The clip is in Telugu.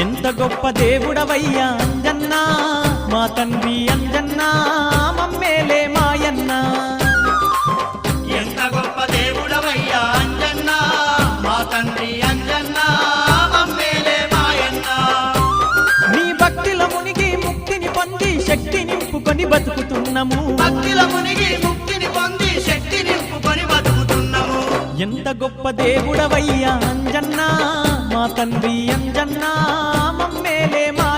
ఎంత గొప్ప దేవుడవయ్యా అంజన్నా, మా తండ్రి అంజన్నా మమ్మేలే మాయన్న. ఎంత గొప్ప దేవుడవయ్యా అంజన్నా, మా తండ్రి అంజన్నా మమ్మేలే మాయన్న. నీ భక్తిల మునిగి ముక్తిని పొంది శక్తి నింపుకొని బతుకుతున్నాము. భక్తిల మునిగి ముక్తిని పొంది శక్తి నింపుకొని బతుకుతున్నాము. ఎంత గొప్ప దేవుడవయ్యా అంజన్నా, మా తండ్రి అంజన్నా మమ్మేలే మాయన్న.